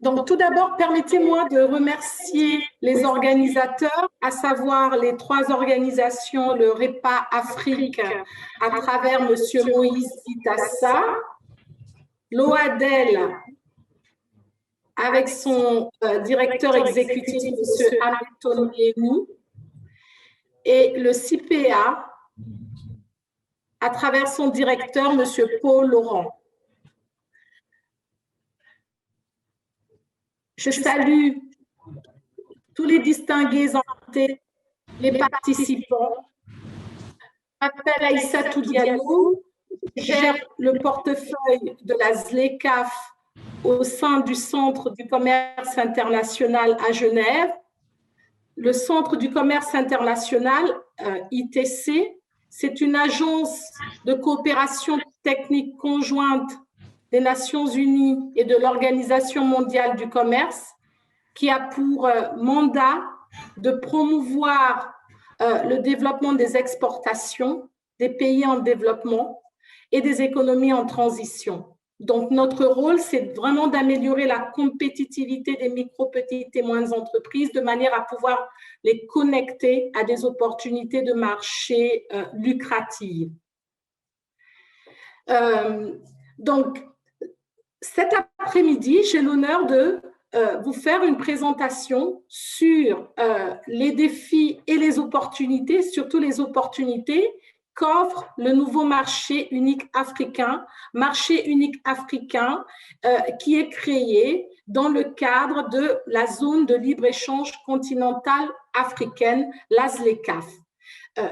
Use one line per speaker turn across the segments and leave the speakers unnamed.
Donc, tout d'abord, permettez-moi de remercier les organisateurs, à savoir les 3 organisations, le REPA Afrique, à travers M. Moïse Itassa, l'OADEL, avec son directeur exécutif, M. Hamilton Yeni, et le CIPEA, à travers son directeur, M. Paul Laurent. Je salue tous les distingués invités, les participants. Je m'appelle Aïssatou Diallo, je gère le portefeuille de la ZLECAf au sein du Centre du commerce international à Genève. Le Centre du commerce international, ITC, c'est une agence de coopération technique conjointe des Nations unies et de l'Organisation mondiale du commerce qui a pour mandat de promouvoir le développement des exportations des pays en développement et des économies en transition. Donc, notre rôle, c'est vraiment d'améliorer la compétitivité des micro, petites et moyennes entreprises de manière à pouvoir les connecter à des opportunités de marché lucratives. Donc, cet après-midi, j'ai l'honneur de vous faire une présentation sur les défis et les opportunités, surtout les opportunités qu'offre le nouveau marché unique africain qui est créé dans le cadre de la zone de libre-échange continentale africaine, la ZLECAf.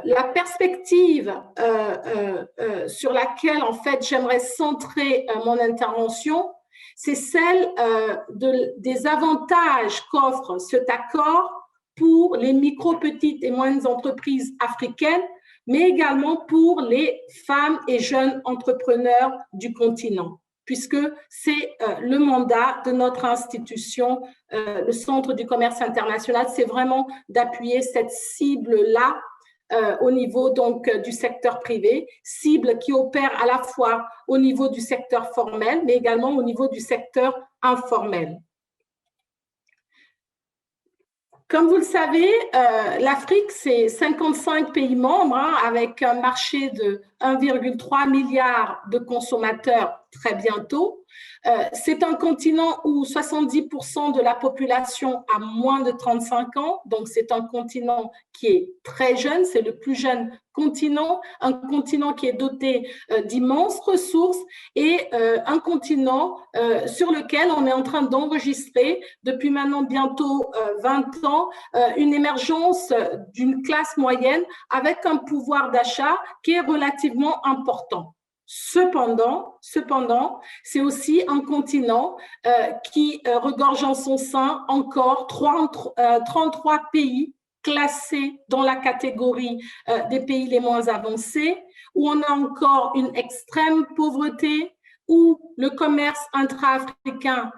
La perspective sur laquelle, en fait, j'aimerais centrer mon intervention, c'est celle des avantages qu'offre cet accord pour les micro, petites et moyennes entreprises africaines, mais également pour les femmes et jeunes entrepreneurs du continent, puisque c'est le mandat de notre institution, le Centre du commerce international, c'est vraiment d'appuyer cette cible-là au niveau donc du secteur privé, cible qui opère à la fois au niveau du secteur formel, mais également au niveau du secteur informel. Comme vous le savez, l'Afrique, c'est 55 pays membres avec un marché de 1,3 milliard de consommateurs très bientôt. C'est un continent où 70% de la population a moins de 35 ans, donc c'est un continent qui est très jeune, c'est le plus jeune continent, un continent qui est doté d'immenses ressources et un continent sur lequel on est en train d'enregistrer depuis maintenant bientôt 20 ans une émergence d'une classe moyenne avec un pouvoir d'achat qui est relativement important. Cependant, c'est aussi un continent qui regorge en son sein encore 33 pays classés dans la catégorie des pays les moins avancés, où on a encore une extrême pauvreté, où le commerce intra-africain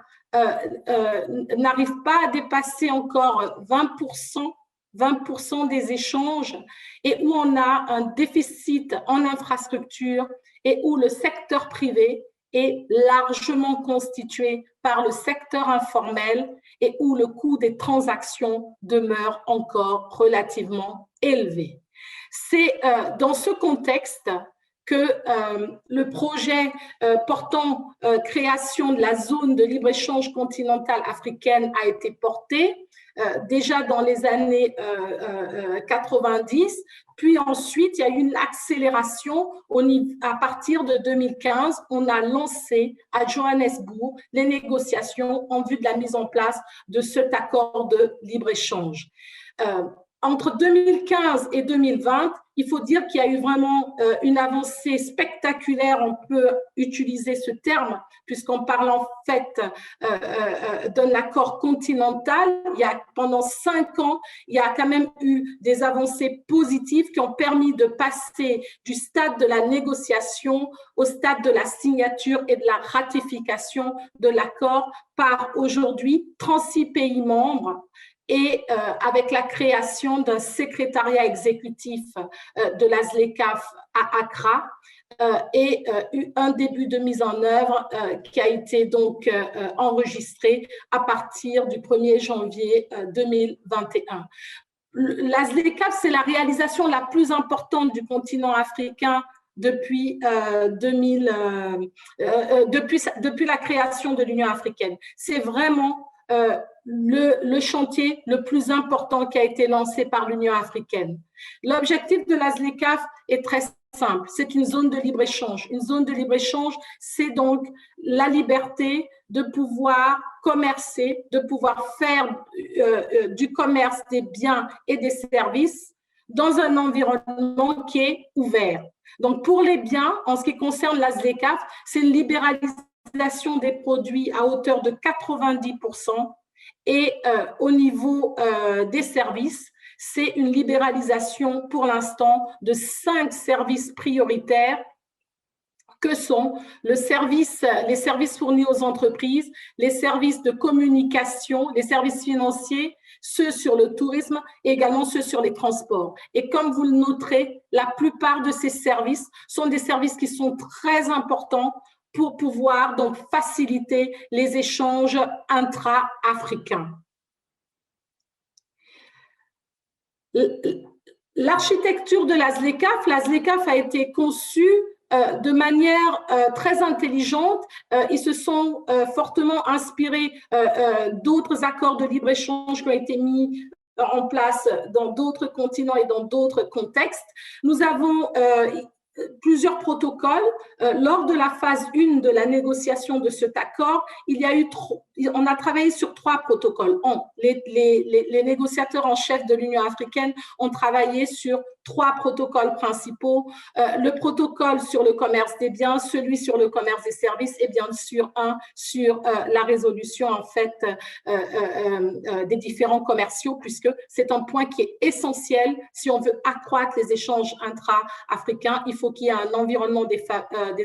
n'arrive pas à dépasser encore 20% des échanges et où on a un déficit en infrastructure et où le secteur privé est largement constitué par le secteur informel et où le coût des transactions demeure encore relativement élevé. C'est dans ce contexte que le projet portant création de la zone de libre-échange continentale africaine a été porté déjà dans les années 90, puis ensuite il y a eu une accélération à partir de 2015, on a lancé à Johannesburg les négociations en vue de la mise en place de cet accord de libre-échange. Entre 2015 et 2020, il faut dire qu'il y a eu vraiment une avancée spectaculaire, on peut utiliser ce terme, puisqu'on parle en fait d'un accord continental. Pendant 5 ans, il y a quand même eu des avancées positives qui ont permis de passer du stade de la négociation au stade de la signature et de la ratification de l'accord par aujourd'hui 36 pays membres et avec la création d'un secrétariat exécutif de la ZLECAf à Accra, et un début de mise en œuvre qui a été donc enregistré à partir du 1er janvier 2021. La ZLECAf, c'est la réalisation la plus importante du continent africain depuis la création de l'Union africaine. C'est vraiment le chantier le plus important qui a été lancé par l'Union africaine. L'objectif de la ZLECAf est très simple, c'est une zone de libre-échange. Une zone de libre-échange, c'est donc la liberté de pouvoir commercer, de pouvoir faire du commerce des biens et des services dans un environnement qui est ouvert. Donc, pour les biens, en ce qui concerne la ZLECAf, c'est une libéralisation des produits à hauteur de 90%, et au niveau des services, c'est une libéralisation pour l'instant de 5 services prioritaires que sont les services fournis aux entreprises, les services de communication, les services financiers, ceux sur le tourisme et également ceux sur les transports. Et comme vous le noterez, la plupart de ces services sont des services qui sont très importants pour pouvoir donc faciliter les échanges intra-africains. L'architecture de la ZLECAf a été conçue de manière très intelligente. Ils se sont fortement inspirés d'autres accords de libre-échange qui ont été mis en place dans d'autres continents et dans d'autres contextes. Nous avons plusieurs protocoles. Lors de la phase 1 de la négociation de cet accord, on a travaillé sur 3 protocoles. Les négociateurs en chef de l'Union africaine ont travaillé sur 3 protocoles principaux, le protocole sur le commerce des biens, celui sur le commerce des services et bien sûr un sur la résolution en fait des différends commerciaux, puisque c'est un point qui est essentiel si on veut accroître les échanges intra-africains. Il faut qu'il y ait un environnement des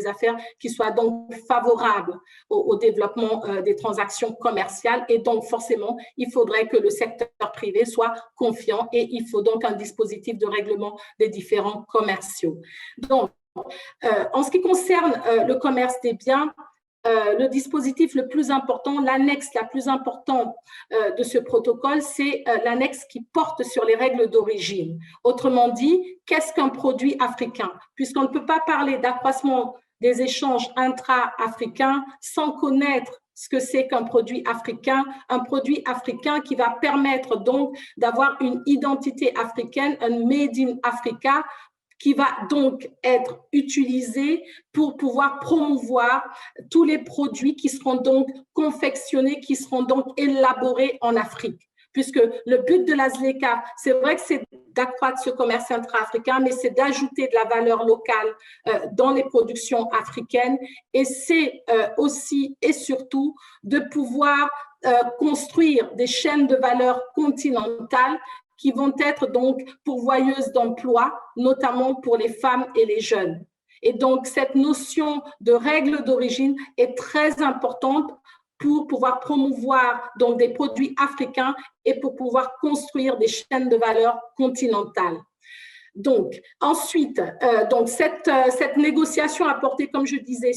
affaires qui soit donc favorable au développement des transactions commerciales, et donc forcément il faudrait que le secteur privé soit confiant et il faut donc un dispositif de règlement des différents commerciaux. Donc, en ce qui concerne le commerce des biens, le dispositif le plus important, l'annexe la plus importante de ce protocole, c'est l'annexe qui porte sur les règles d'origine. Autrement dit, qu'est-ce qu'un produit africain? Puisqu'on ne peut pas parler d'accroissement des échanges intra-africains sans connaître ce que c'est qu'un produit africain qui va permettre donc d'avoir une identité africaine, un made in Africa, qui va donc être utilisé pour pouvoir promouvoir tous les produits qui seront donc confectionnés, qui seront donc élaborés en Afrique. Puisque le but de la ZLECAf, c'est vrai que c'est d'accroître ce commerce intra-africain, mais c'est d'ajouter de la valeur locale dans les productions africaines, et c'est aussi et surtout de pouvoir construire des chaînes de valeur continentales qui vont être donc pourvoyeuses d'emplois, notamment pour les femmes et les jeunes. Et donc, cette notion de règle d'origine est très importante pour pouvoir promouvoir donc des produits africains et pour pouvoir construire des chaînes de valeur continentales. Donc, ensuite, cette négociation a porté, comme je disais,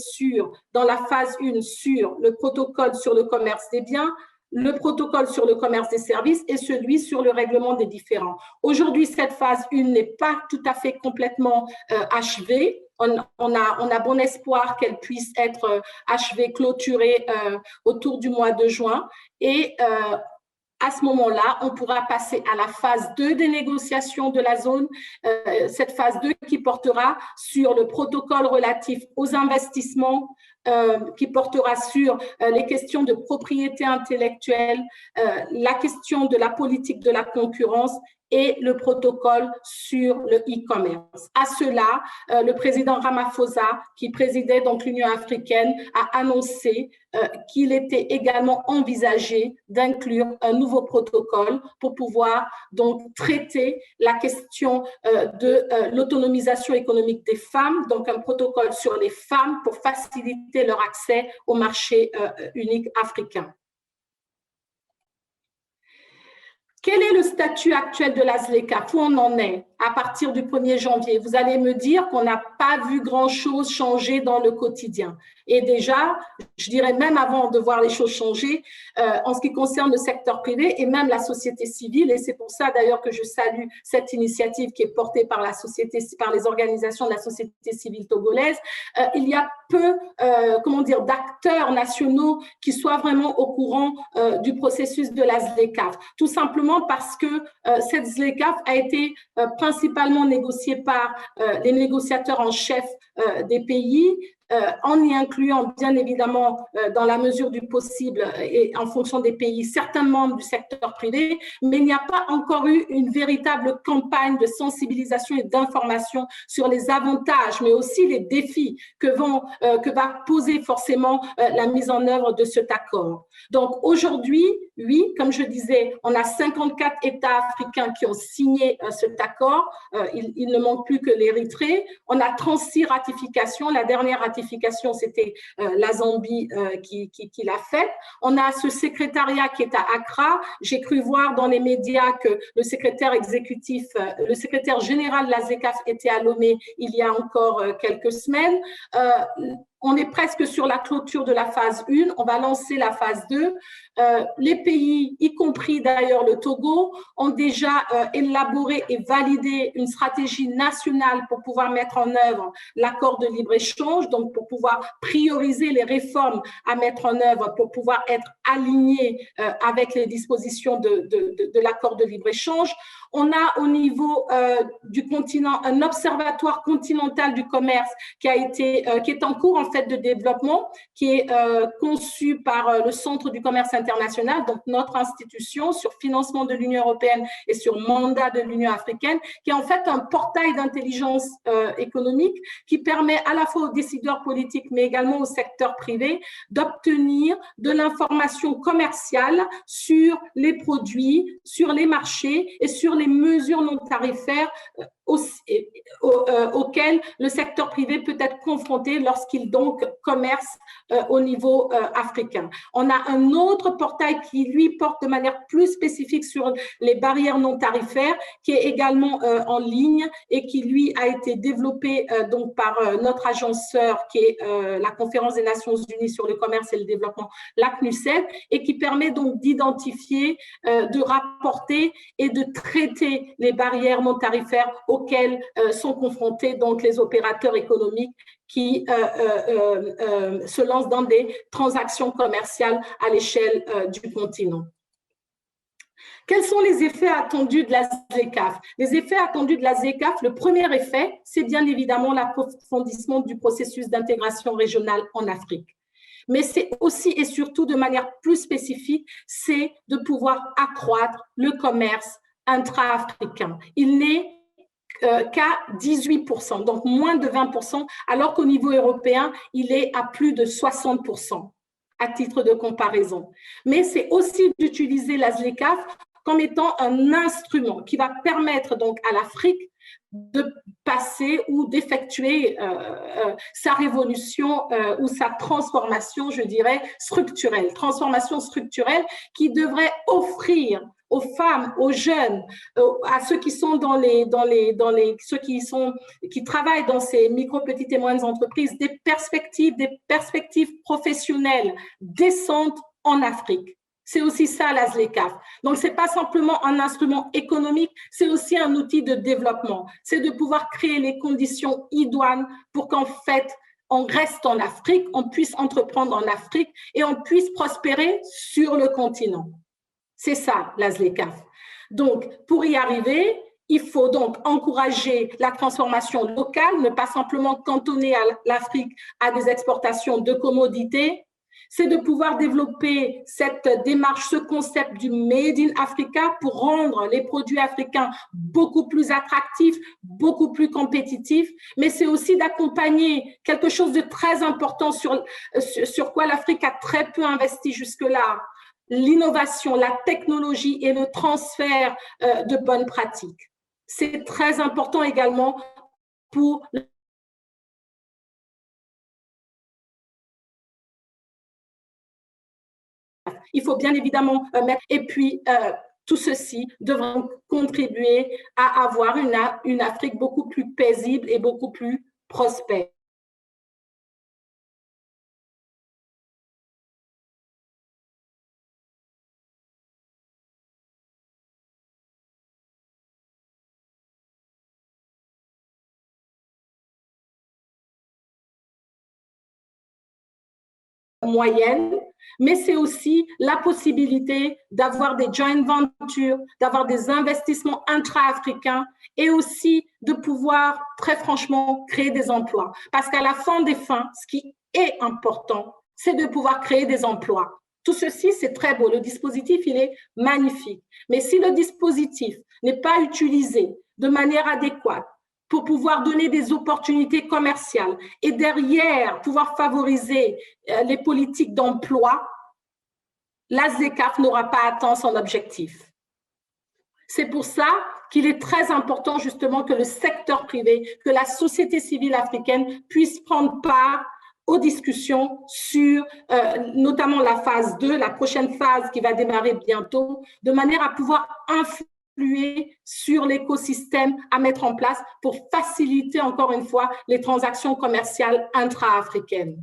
dans la phase 1, sur le protocole sur le commerce des biens, le protocole sur le commerce des services et celui sur le règlement des différends. Aujourd'hui, cette phase 1 n'est pas tout à fait complètement achevée. On a bon espoir qu'elle puisse être achevée, clôturée autour du mois de juin. Et à ce moment-là, on pourra passer à la phase 2 des négociations de la zone, cette phase 2 qui portera sur le protocole relatif aux investissements, qui portera sur les questions de propriété intellectuelle, la question de la politique de la concurrence et le protocole sur le e-commerce. À cela, le président Ramaphosa, qui présidait donc l'Union africaine, a annoncé qu'il était également envisagé d'inclure un nouveau protocole pour pouvoir donc traiter la question de l'autonomisation économique des femmes, donc un protocole sur les femmes pour faciliter leur accès au marché unique africain. Quel est le statut actuel de la ZLECAf? Où on en est à partir du 1er janvier? Vous allez me dire qu'on n'a pas vu grand-chose changer dans le quotidien. Et déjà, je dirais même avant de voir les choses changer, en ce qui concerne le secteur privé et même la société civile, et c'est pour ça d'ailleurs que je salue cette initiative qui est portée par la société, par les organisations de la société civile togolaise, il y a peu, d'acteurs nationaux qui soient vraiment au courant du processus de la ZLECAf. Tout simplement parce que cette ZLECAf a été principalement négociée par les négociateurs en chef des pays, en y incluant bien évidemment dans la mesure du possible et en fonction des pays certains membres du secteur privé, mais il n'y a pas encore eu une véritable campagne de sensibilisation et d'information sur les avantages, mais aussi les défis que va poser forcément la mise en œuvre de cet accord. Donc aujourd'hui, oui, comme je disais, on a 54 États africains qui ont signé cet accord. Il ne manque plus que l'Érythrée. On a 36 ratifications. La dernière ratification, c'était la Zambie qui l'a faite. On a ce secrétariat qui est à Accra. J'ai cru voir dans les médias que le secrétaire exécutif, le secrétaire général de la ZLECAf était à Lomé il y a encore quelques semaines. On est presque sur la clôture de la phase 1, on va lancer la phase 2. Les pays, y compris d'ailleurs le Togo, ont déjà élaboré et validé une stratégie nationale pour pouvoir mettre en œuvre l'accord de libre-échange, donc pour pouvoir prioriser les réformes à mettre en œuvre, pour pouvoir être alignés avec les dispositions de l'accord de libre-échange. On a au niveau du continent un observatoire continental du commerce qui est en cours en fait de développement, qui est conçu par le Centre du commerce international, donc notre institution sur financement de l'Union européenne et sur mandat de l'Union africaine, qui est en fait un portail d'intelligence économique qui permet à la fois aux décideurs politiques mais également au secteur privé d'obtenir de l'information commerciale sur les produits, sur les marchés et sur les mesures non tarifaires auxquelles le secteur privé peut être confronté lorsqu'il donc commerce au niveau africain. On a un autre portail qui, lui, porte de manière plus spécifique sur les barrières non tarifaires, qui est également en ligne et qui, lui, a été développé donc par notre agence sœur, qui est la Conférence des Nations Unies sur le commerce et le développement, la CNUSED, et qui permet donc d'identifier, de rapporter et de traiter les barrières non tarifaires auxquels sont confrontés donc les opérateurs économiques qui se lancent dans des transactions commerciales à l'échelle du continent. Quels sont les effets attendus de la ZLECAf? Les effets attendus de la ZLECAf, le premier effet, c'est bien évidemment l'approfondissement du processus d'intégration régionale en Afrique. Mais c'est aussi et surtout de manière plus spécifique, c'est de pouvoir accroître le commerce intra-africain. Il n'est qu'à 18%, donc moins de 20%, alors qu'au niveau européen, il est à plus de 60%, à titre de comparaison. Mais c'est aussi d'utiliser la ZLECAf comme étant un instrument qui va permettre donc à l'Afrique de passer ou d'effectuer sa révolution ou sa transformation, je dirais, structurelle, transformation structurelle qui devrait offrir aux femmes, aux jeunes, à ceux qui sont qui travaillent dans ces micro, petites et moyennes entreprises, des perspectives professionnelles décentes en Afrique. C'est aussi ça la ZLECAf. Donc, ce n'est pas simplement un instrument économique, c'est aussi un outil de développement. C'est de pouvoir créer les conditions idoines pour qu'en fait, on reste en Afrique, on puisse entreprendre en Afrique et on puisse prospérer sur le continent. C'est ça, la ZLECAf. Donc, pour y arriver, il faut donc encourager la transformation locale, ne pas simplement cantonner l'Afrique à des exportations de commodités. C'est de pouvoir développer cette démarche, ce concept du Made in Africa pour rendre les produits africains beaucoup plus attractifs, beaucoup plus compétitifs, mais c'est aussi d'accompagner quelque chose de très important sur quoi l'Afrique a très peu investi jusque-là, l'innovation, la technologie et le transfert de bonnes pratiques. C'est très important également pour il faut bien évidemment mettre. Et puis, Tout ceci devrait contribuer à avoir une Afrique beaucoup plus paisible et beaucoup plus prospère. Moyenne, mais c'est aussi la possibilité d'avoir des joint ventures, d'avoir des investissements intra-africains et aussi de pouvoir, très franchement, créer des emplois. Parce qu'à la fin des fins, ce qui est important, c'est de pouvoir créer des emplois. Tout ceci, c'est très beau. Le dispositif, il est magnifique. Mais si le dispositif n'est pas utilisé de manière adéquate, pour pouvoir donner des opportunités commerciales et derrière pouvoir favoriser les politiques d'emploi, la ZLECAf n'aura pas atteint son objectif. C'est pour ça qu'il est très important justement que le secteur privé, que la société civile africaine puisse prendre part aux discussions sur notamment la phase 2, la prochaine phase qui va démarrer bientôt, de manière à pouvoir influer sur l'écosystème à mettre en place pour faciliter encore une fois les transactions commerciales intra-africaines.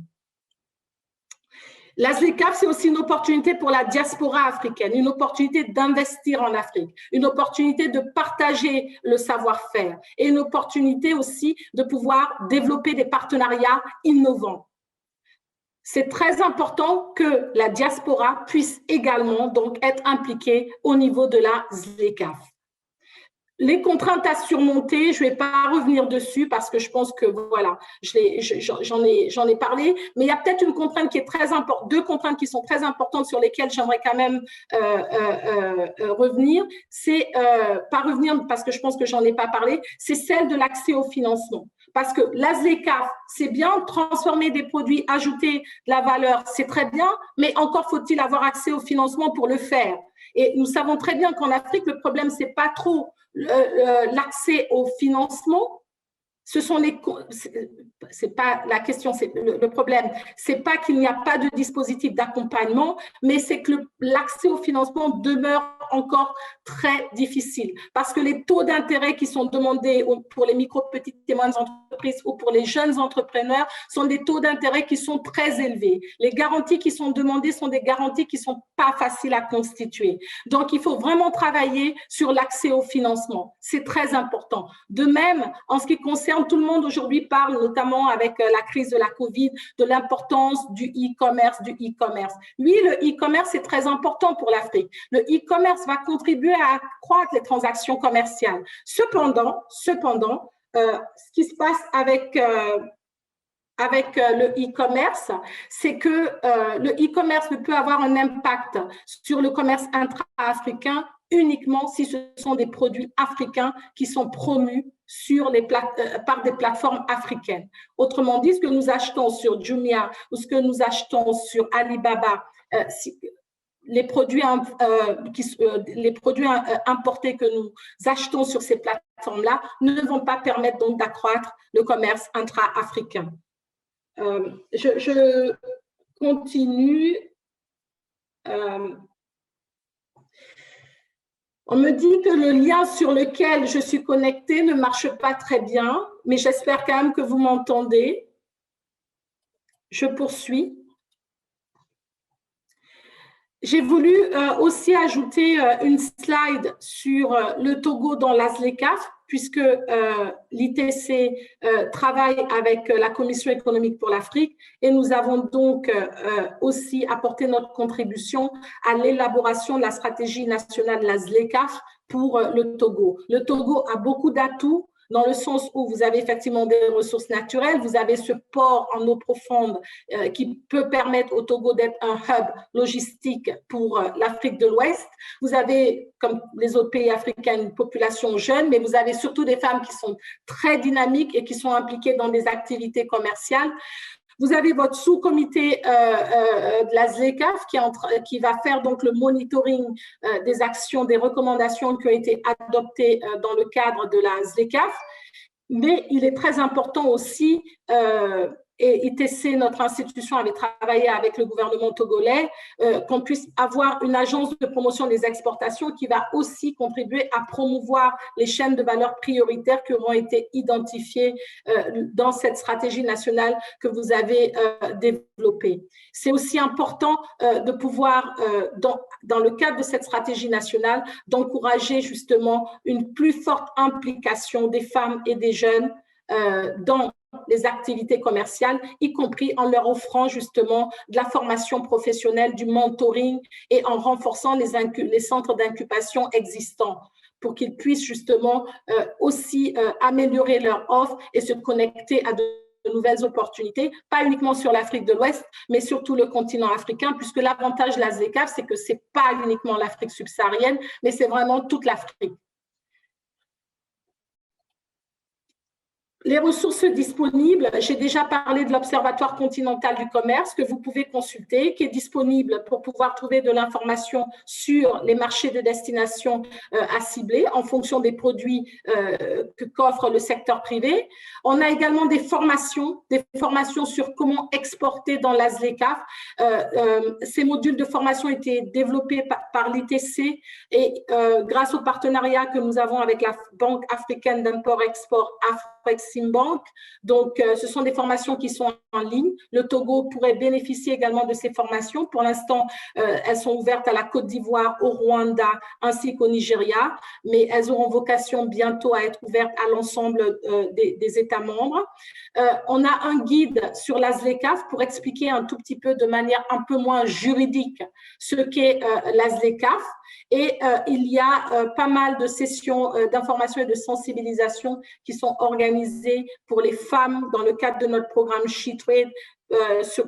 La ZLECAf, c'est aussi une opportunité pour la diaspora africaine, une opportunité d'investir en Afrique, une opportunité de partager le savoir-faire et une opportunité aussi de pouvoir développer des partenariats innovants. C'est très important que la diaspora puisse également donc être impliquée au niveau de la ZLECAf. Les contraintes à surmonter, je ne vais pas revenir dessus parce que je pense que voilà, j'en ai parlé, mais il y a peut-être une contrainte qui est très importante, deux contraintes qui sont très importantes sur lesquelles j'aimerais quand même revenir. C'est pas revenir parce que je pense que j'en ai pas parlé, c'est celle de l'accès au financement. Parce que la ZLECAf, c'est bien, transformer des produits, ajouter de la valeur, c'est très bien, mais encore faut-il avoir accès au financement pour le faire. Et nous savons très bien qu'en Afrique, le problème, c'est pas trop l'accès au financement. Ce sont les, c'est pas la question, c'est le problème, c'est pas qu'il n'y a pas de dispositif d'accompagnement, mais c'est que l'accès au financement demeure encore très difficile parce que les taux d'intérêt qui sont demandés pour les micro, petites et moyennes entreprises ou pour les jeunes entrepreneurs sont des taux d'intérêt qui sont très élevés. Les garanties qui sont demandées sont des garanties qui sont pas faciles à constituer. Donc, il faut vraiment travailler sur l'accès au financement. C'est très important. De même, en ce qui concerne, tout le monde aujourd'hui parle, notamment avec la crise de la Covid, de l'importance du e-commerce, Oui, le e-commerce est très important pour l'Afrique. Le e-commerce va contribuer à accroître les transactions commerciales. Cependant, ce qui se passe avec le e-commerce, c'est que le e-commerce ne peut avoir un impact sur le commerce intra-africain uniquement si ce sont des produits africains qui sont promus sur par des plateformes africaines. Autrement dit, ce que nous achetons sur Jumia ou ce que nous achetons sur Alibaba, les produits importés que nous achetons sur ces plateformes-là ne vont pas permettre donc d'accroître le commerce intra-africain. Je continue. On me dit que le lien sur lequel je suis connectée ne marche pas très bien, mais j'espère quand même que vous m'entendez. Je poursuis. J'ai voulu aussi ajouter une slide sur le Togo dans la ZLECAf, puisque l'ITC travaille avec la Commission économique pour l'Afrique et nous avons donc aussi apporté notre contribution à l'élaboration de la stratégie nationale de la ZLECAf pour le Togo. Le Togo a beaucoup d'atouts, dans le sens où vous avez effectivement des ressources naturelles, vous avez ce port en eau profonde qui peut permettre au Togo d'être un hub logistique pour l'Afrique de l'Ouest. Vous avez, comme les autres pays africains, une population jeune, mais vous avez surtout des femmes qui sont très dynamiques et qui sont impliquées dans des activités commerciales. Vous avez votre sous-comité de la ZLECAf qui va faire donc le monitoring des actions, des recommandations qui ont été adoptées dans le cadre de la ZLECAf. Mais il est très important aussi, et ITC, notre institution, avait travaillé avec le gouvernement togolais, qu'on puisse avoir une agence de promotion des exportations qui va aussi contribuer à promouvoir les chaînes de valeur prioritaires qui auront été identifiées dans cette stratégie nationale que vous avez développée. C'est aussi important de pouvoir, dans le cadre de cette stratégie nationale, d'encourager justement une plus forte implication des femmes et des jeunes dans les activités commerciales, y compris en leur offrant justement de la formation professionnelle, du mentoring et en renforçant les centres d'incubation existants pour qu'ils puissent justement aussi améliorer leur offre et se connecter à de nouvelles opportunités, pas uniquement sur l'Afrique de l'Ouest, mais sur tout le continent africain, puisque l'avantage de la ZLECAf, c'est que ce n'est pas uniquement l'Afrique subsaharienne, mais c'est vraiment toute l'Afrique. Les ressources disponibles, j'ai déjà parlé de l'Observatoire continental du commerce que vous pouvez consulter, qui est disponible pour pouvoir trouver de l'information sur les marchés de destination à cibler en fonction des produits qu'offre le secteur privé. On a également des formations sur comment exporter dans la ZLECAf. Ces modules de formation ont été développés par l'ITC et grâce au partenariat que nous avons avec la Banque africaine d'import-export Afreximbank. Donc, ce sont des formations qui sont en ligne. Le Togo pourrait bénéficier également de ces formations. Pour l'instant, elles sont ouvertes à la Côte d'Ivoire, au Rwanda ainsi qu'au Nigeria, mais elles auront vocation bientôt à être ouvertes à l'ensemble des États membres. On a un guide sur la ZLECAf pour expliquer un tout petit peu de manière un peu moins juridique ce qu'est la ZLECAf. Et il y a pas mal de sessions d'information et de sensibilisation qui sont organisées pour les femmes dans le cadre de notre programme SheTrade,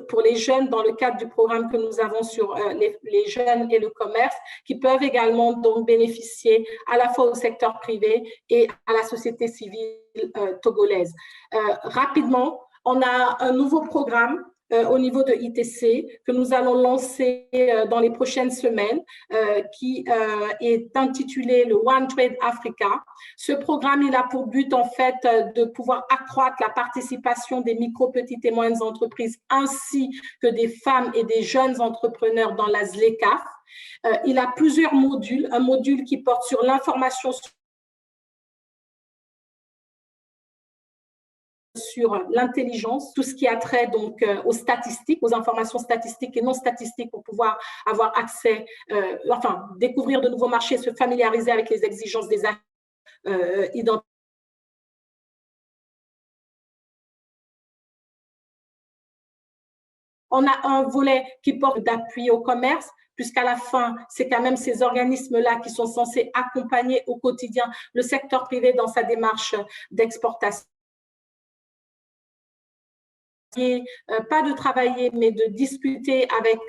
pour les jeunes dans le cadre du programme que nous avons sur les jeunes et le commerce, qui peuvent également donc bénéficier à la fois au secteur privé et à la société civile togolaise. Rapidement, on a un nouveau programme au niveau de ITC que nous allons lancer dans les prochaines semaines qui est intitulé le One Trade Africa. Ce programme, il a pour but en fait de pouvoir accroître la participation des micro, petites et moyennes entreprises ainsi que des femmes et des jeunes entrepreneurs dans la ZLECAf. Il a plusieurs modules, un module qui porte sur l'information sur l'intelligence, tout ce qui a trait donc aux statistiques, aux informations statistiques et non statistiques pour pouvoir avoir accès, découvrir de nouveaux marchés, se familiariser avec les exigences des affaires, identifier. On a un volet qui porte d'appui au commerce, puisqu'à la fin, c'est quand même ces organismes-là qui sont censés accompagner au quotidien le secteur privé dans sa démarche d'exportation. Pas de travailler, mais de discuter avec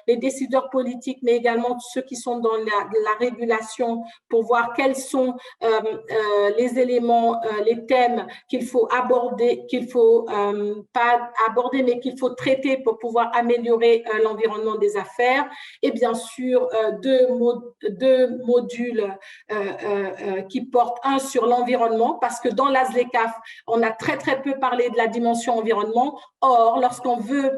les décideurs politiques, mais également ceux qui sont dans la régulation pour voir quels sont les éléments, les thèmes qu'il faut aborder, qu'il faut pas aborder, mais qu'il faut traiter pour pouvoir améliorer l'environnement des affaires. Et bien sûr, deux modules qui portent un sur l'environnement, parce que dans la ZLECAf, on a très peu parlé de la dimension environnement. Or, lorsqu'on veut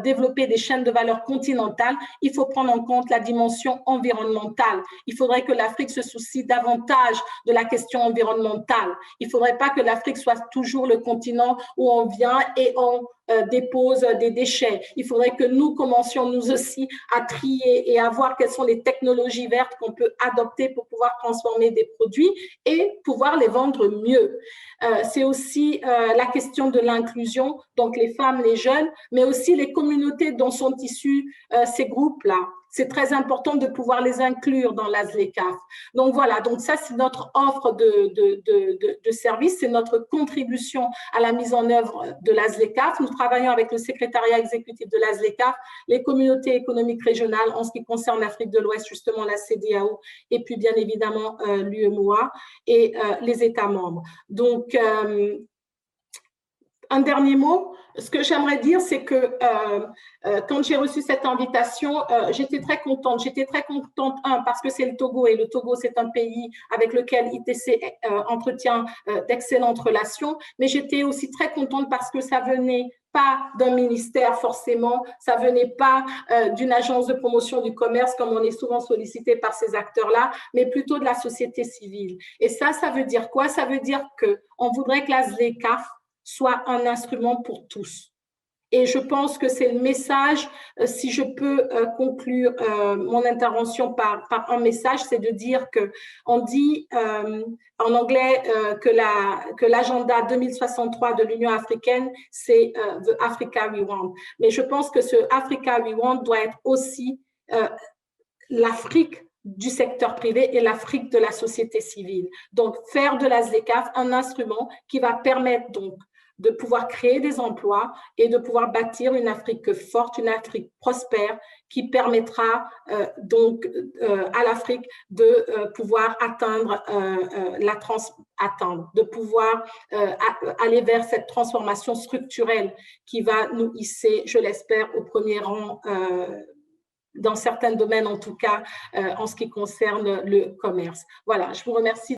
développer des chaînes de valeur continentales, il faut prendre en compte la dimension environnementale. Il faudrait que l'Afrique se soucie davantage de la question environnementale. Il ne faudrait pas que l'Afrique soit toujours le continent où on vient et on dépose des déchets. Il faudrait que nous commencions nous aussi à trier et à voir quelles sont les technologies vertes qu'on peut adopter pour pouvoir transformer des produits et pouvoir les vendre mieux. C'est aussi la question de l'inclusion, donc les femmes, les jeunes, mais aussi les communautés dont sont issus ces groupes-là. C'est très important de pouvoir les inclure dans la ZLECAf. Donc voilà, donc ça c'est notre offre de service, c'est notre contribution à la mise en œuvre de la ZLECAf. Nous travaillons avec le secrétariat exécutif de la ZLECAf, les communautés économiques régionales en ce qui concerne l'Afrique de l'Ouest, justement la CEDEAO, et puis bien évidemment l'UEMOA et les États membres. Donc, Un dernier mot, ce que j'aimerais dire, c'est que quand j'ai reçu cette invitation, j'étais très contente. J'étais très contente, parce que c'est le Togo, et le Togo, c'est un pays avec lequel ITC entretient d'excellentes relations, mais j'étais aussi très contente parce que ça venait pas d'un ministère forcément, ça venait pas d'une agence de promotion du commerce comme on est souvent sollicité par ces acteurs-là, mais plutôt de la société civile. Et ça veut dire quoi? Ça veut dire qu'on voudrait que la ZLECAf soit un instrument pour tous. Et je pense que c'est le message, si je peux conclure mon intervention par un message, c'est de dire qu'on dit en anglais que l'agenda 2063 de l'Union africaine, c'est The Africa We Want. Mais je pense que ce Africa We Want doit être aussi l'Afrique du secteur privé et l'Afrique de la société civile. Donc, faire de la ZLECAf un instrument qui va permettre donc de pouvoir créer des emplois et de pouvoir bâtir une Afrique forte, une Afrique prospère qui permettra à l'Afrique de pouvoir atteindre de pouvoir aller vers cette transformation structurelle qui va nous hisser, je l'espère, au premier rang dans certains domaines, en tout cas, en ce qui concerne le commerce. Voilà, je vous remercie.